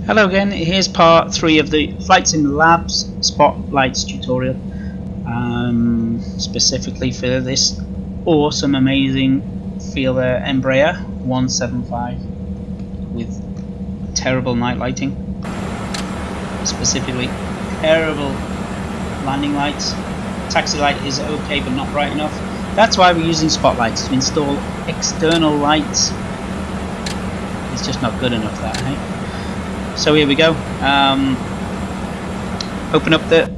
Hello again, here's part 3 of the Flight Sim Labs Spotlights tutorial, specifically for this awesome, amazing Feelthere Embraer 175 with terrible night lighting, specifically terrible landing lights. Taxi light is okay but not bright enough. That's why we're using spotlights, to install external lights. It's just not good enough, that, hey? So here we go. Open up the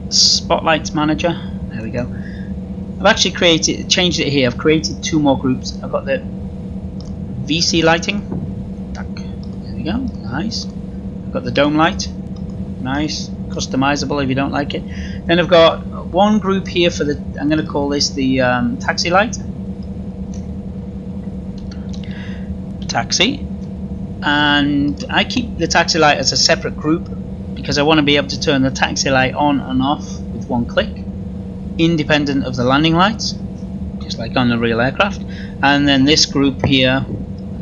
Spotlights Manager. There we go. I've actually changed it here. I've created 2 more groups. I've got the VC lighting. There we go. Nice. I've got the dome light. Nice. Customizable if you don't like it. Then I've got 1 group here for the. I'm going to call this the taxi light. Taxi. And I keep the taxi light as a separate group because I want to be able to turn the taxi light on and off with 1 click, independent of the landing lights, just like on the real aircraft. And then this group here,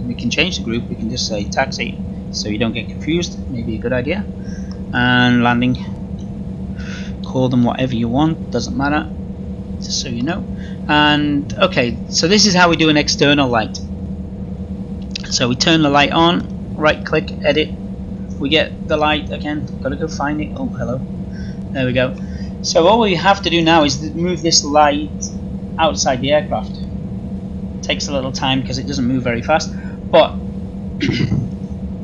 we can change the group. We can just say taxi, so you don't get confused. Maybe a good idea. And landing, call them whatever you want, doesn't matter, just so you know. And okay, so this is how we do an external light. So we turn the light on, right click, edit, we get the light again, gotta go find it, oh hello, there we go. So all we have to do now is move this light outside the aircraft. It takes a little time because it doesn't move very fast, but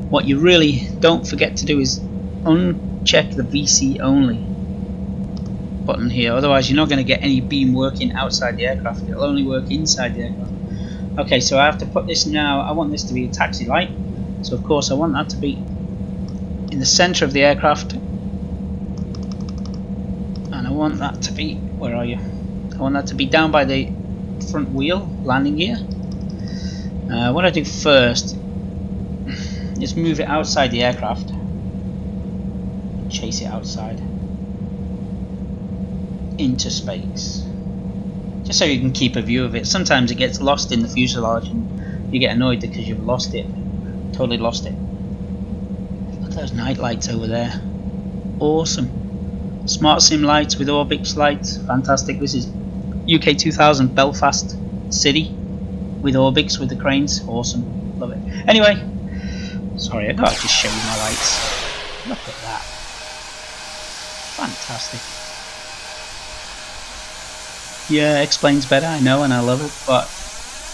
what you really don't forget to do is uncheck the VC only button here, otherwise you're not going to get any beam working outside the aircraft, it'll only work inside the aircraft. Okay, so I have to put this now. I want this to be a taxi light, so of course I want that to be in the center of the aircraft, and I want that to be, where are you? I want that to be down by the front wheel, landing gear. What I do first is move it outside the aircraft, chase it outside into space, just so you can keep a view of it. Sometimes it gets lost in the fuselage and you get annoyed because you've lost it, totally lost it. Look at those night lights over there, awesome. Smart Sim lights with Orbix lights, fantastic. This is UK 2000 Belfast City with Orbix with the cranes, awesome, love it. Anyway, sorry, I gotta just show you my lights. Look at that, fantastic. Yeah, explains better, I know, and I love it, but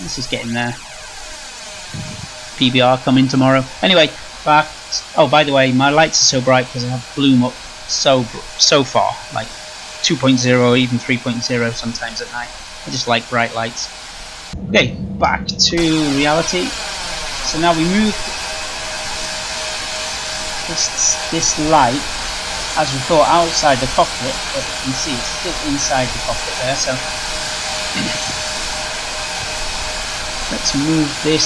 this is getting there. PBR coming tomorrow. Anyway, back. Oh, by the way, my lights are so bright because I have bloom up so far, like 2.0, even 3.0 sometimes at night. I just like bright lights. Okay, back to reality. So now we move this light, as we thought, outside the cockpit, but you can see it's still inside the cockpit there, so let's move this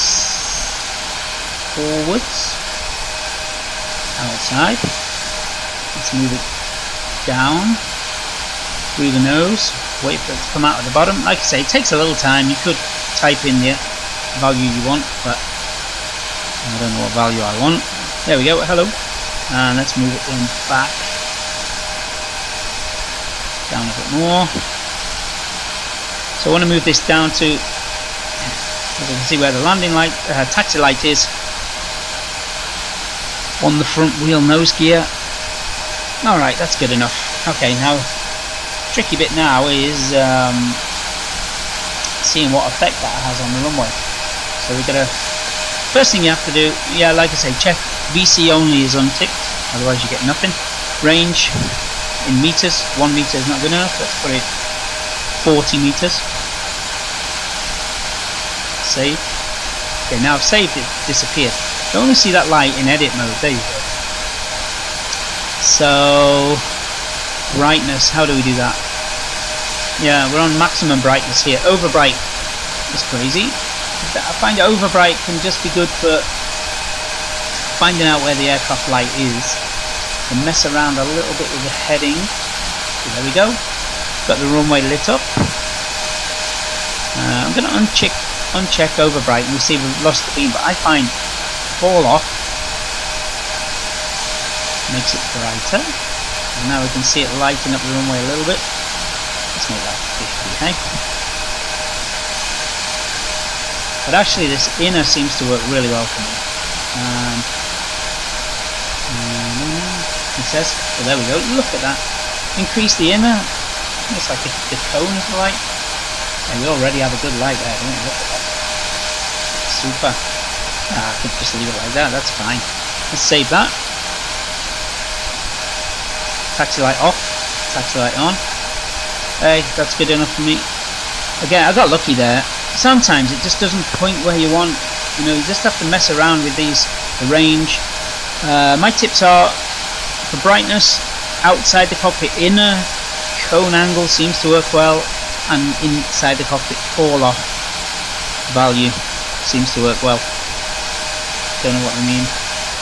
forwards, outside, let's move it down, through the nose, wait for it to come out at the bottom. Like I say, it takes a little time. You could type in the value you want, but I don't know what value I want. There we go, hello, and let's move it then back, down a bit more. So I want to move this down to, as you can see where the landing light, taxi light is, on the front wheel nose gear. Alright, that's good enough. Okay, now tricky bit now is seeing what effect that has on the runway. So we're gonna, first thing you have to do, yeah, like I say, check VC only is unticked, otherwise you get nothing. Range in meters, 1 meter is not good enough, let's put it 40 meters. Save. Okay, now I've saved it, disappeared. I only see that light in edit mode, there you go. So, brightness, how do we do that? Yeah, we're on maximum brightness here. Overbright is crazy. I find overbright can just be good for finding out where the aircraft light is. And mess around a little bit with the heading. So there we go. Got the runway lit up. I'm going to uncheck uncheck overbright and we see we've lost the beam, but I find fall off makes it brighter. And now we can see it lighting up the runway a little bit. Let's make that 50, hey? But actually this inner seems to work really well for me. It says, well, there we go, look at that. Increase the inner, it's like the cone of the light. And we already have a good light there, don't we? Look at that. Super. I could just leave it like that, that's fine. Let's save that. Taxi light off, taxi light on. Hey, that's good enough for me. Again, I got lucky there. Sometimes it just doesn't point where you want. You know, you just have to mess around with the range. My tips are, for brightness, outside the cockpit, inner cone angle seems to work well, and inside the cockpit, fall off value seems to work well. Don't know what I mean.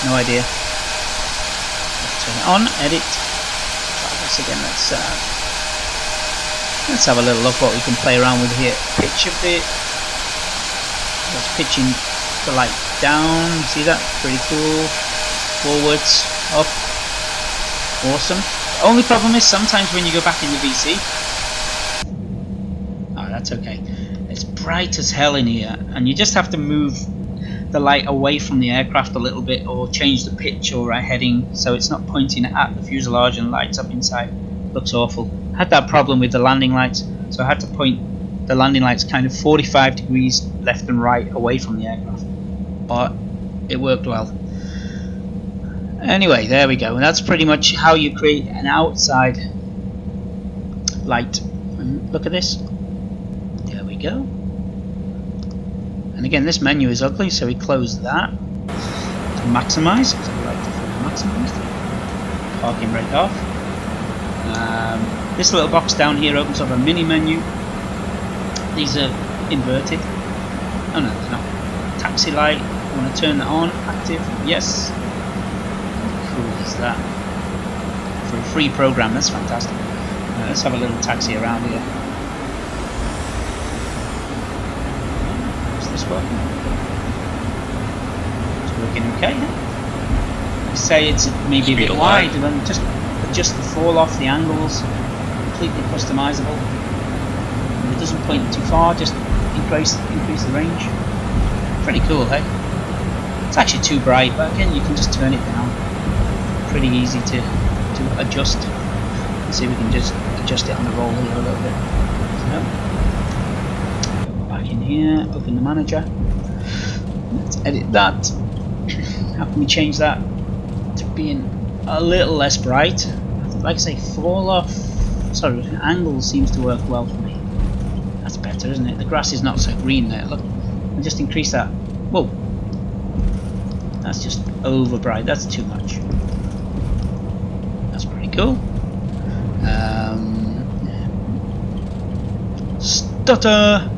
No idea. Let's turn it on. Edit. Try this again. Let's have a little look what we can play around with here. Pitch of the. That's pitching the light down. See that? Pretty cool. Forwards, up. Awesome. The only problem is sometimes when you go back in the VC. Oh, that's okay. It's bright as hell in here, and you just have to move the light away from the aircraft a little bit, or change the pitch or heading so it's not pointing at the fuselage and lights up inside. Looks awful. I had that problem with the landing lights, so I had to point the landing lights kind of 45 degrees left and right away from the aircraft, but it worked well. Anyway, there we go. And that's pretty much how you create an outside light. And look at this. There we go. And again, this menu is ugly, so we close that to maximise. So I like to fully maximise. Parking brake off. This little box down here opens up a mini menu. These are inverted. Oh no, they're not. Taxi light. I want to turn that on. Active. Yes. Is that for a free program? That's fantastic. Let's have a little taxi around here. Is this working? It's working okay. You say it's maybe a bit wide, and then just adjust the fall off, the angles, completely customizable. If it doesn't point too far, just increase the range. Pretty cool, hey? It's actually too bright, but again, you can just turn it down. Pretty easy to adjust. Let's see if we can just adjust it on the roll here a little bit. So, go back in here, open the manager. Let's edit that. How can we change that to being a little less bright? Like I say, fall off. Sorry, angle seems to work well for me. That's better, isn't it? The grass is not so green there. Look, I'll just increase that. Whoa, that's just over bright. That's too much. That's pretty cool. Stutter!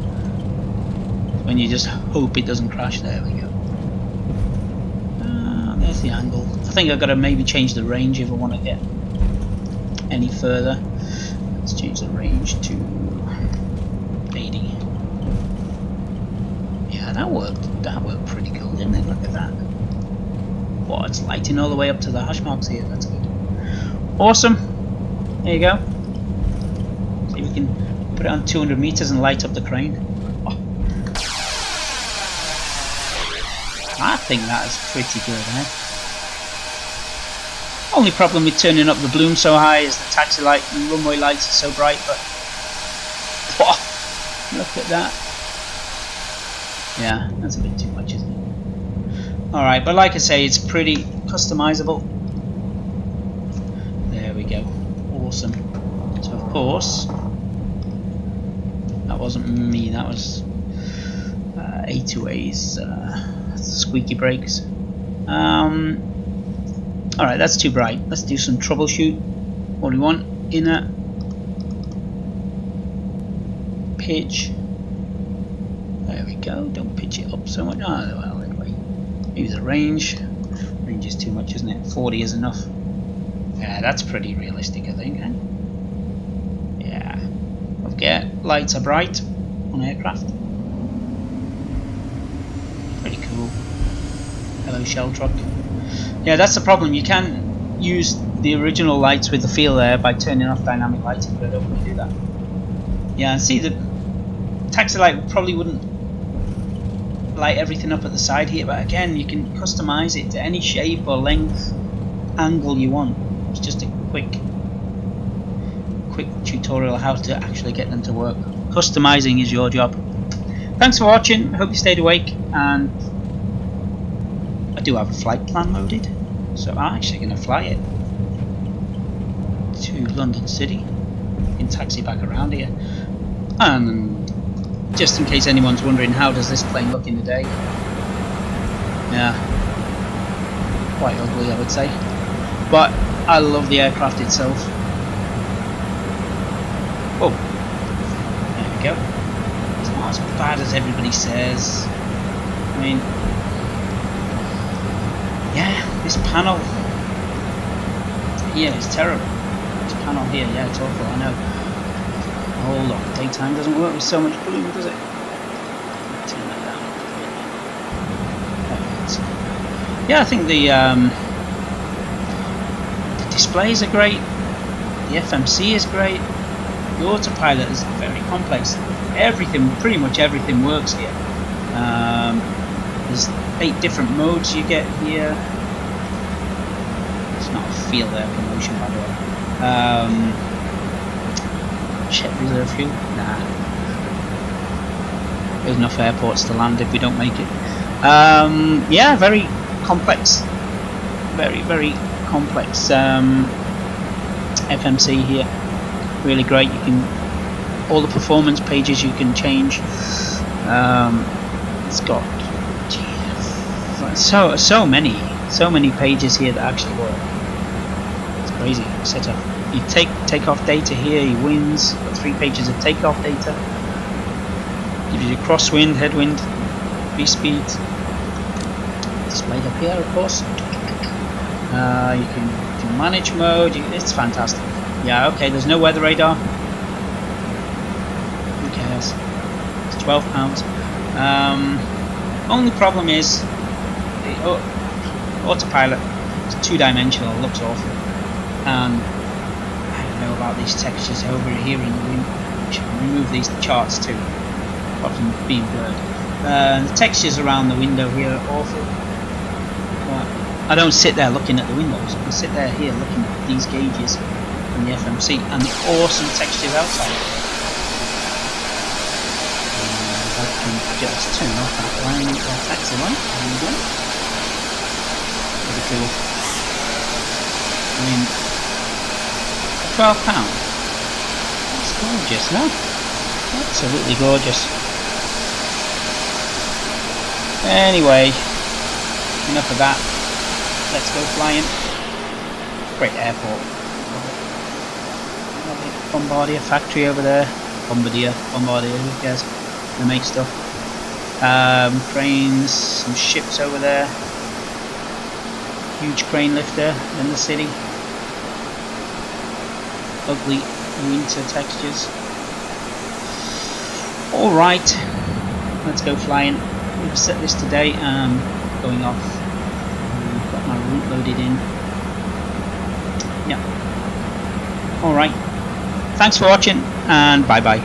When you just hope it doesn't crash. There we go. There's the angle. I think I've got to maybe change the range if I want to get any further. Let's change the range to 80. Yeah, that worked. That worked pretty cool, didn't it? Look at that. Wow, it's lighting all the way up to the hash marks here. That's good. Awesome. There you go. See if we can put it on 200 meters and light up the crane. Oh. I think that is pretty good, eh? Only problem with turning up the bloom so high is the taxi light and runway lights are so bright, but oh, look at that. Yeah, that's a bit too much, isn't it? Alright, but like I say, it's pretty customizable. There we go. Awesome. So of course, that wasn't me, that was A2A's squeaky brakes. Alright, that's too bright. Let's do some troubleshoot. What do we want? Inner pitch. There we go. Don't pitch it up so much. Oh, well, anyway. Maybe the range. Range is too much, isn't it? 40 is enough. Yeah, that's pretty realistic, I think. Eh? Yeah. Okay, lights are bright on aircraft. Pretty cool. Hello, shell truck. Yeah, that's the problem. You can use the original lights with the Feelthere by turning off dynamic lighting, but I don't want to do that. Yeah, and see, the taxi light probably wouldn't light everything up at the side here, but again, you can customize it to any shape or length, angle you want. It's just a quick tutorial how to actually get them to work. Customizing is your job. Thanks for watching. I hope you stayed awake, and I do have a flight plan loaded, so I'm actually going to fly it to London City in taxi back around here. And just in case anyone's wondering, how does this plane look in the day? Yeah, quite ugly, I would say, but I love the aircraft itself. Oh, there we go. It's not as bad as everybody says. I mean, yeah, this panel here is terrible. This panel here, yeah, it's awful, I know. Hold on, daytime doesn't work with so much bloom, does it? Turn that down. Yeah, I think the displays are great. The FMC is great. The autopilot is very complex. Everything, pretty much everything works here. There's 8 different modes you get here. It's not a Feelthere promotion, by the way. Check reserve fuel? Nah. There's enough airports to land if we don't make it. Yeah, very complex. Very, very complex FMC here. Really great. You can, all the performance pages you can change. It's got so many pages here that actually work. It's crazy setup. You take off data here. Your winds. Got 3 pages of takeoff data. Gives you crosswind, headwind, V speed. Displayed up here, of course. You can do manage mode. It's fantastic. Yeah, okay, there's no weather radar. Who cares? It's £12. Only problem is the autopilot is 2-dimensional, looks awful. And I don't know about these textures over here in the wind. I should remove these charts too, apart from being blurred. The textures around the window here are awful. I don't sit there looking at the windows. I sit there here looking at these gauges and the FMC and the awesome textures outside. I can just turn off that line, that taxi line. There we go. Pretty cool. I mean, £12. That's gorgeous, no? Absolutely gorgeous. Anyway, enough of that. Let's go flying. Great airport. Bombardier factory over there. Bombardier, who cares? They make stuff. Cranes, some ships over there. Huge crane lifter in the city. Ugly winter textures. Alright, let's go flying. We've set this today. Going off. Got my route loaded in. Yeah. Alright. Thanks for watching, and bye bye.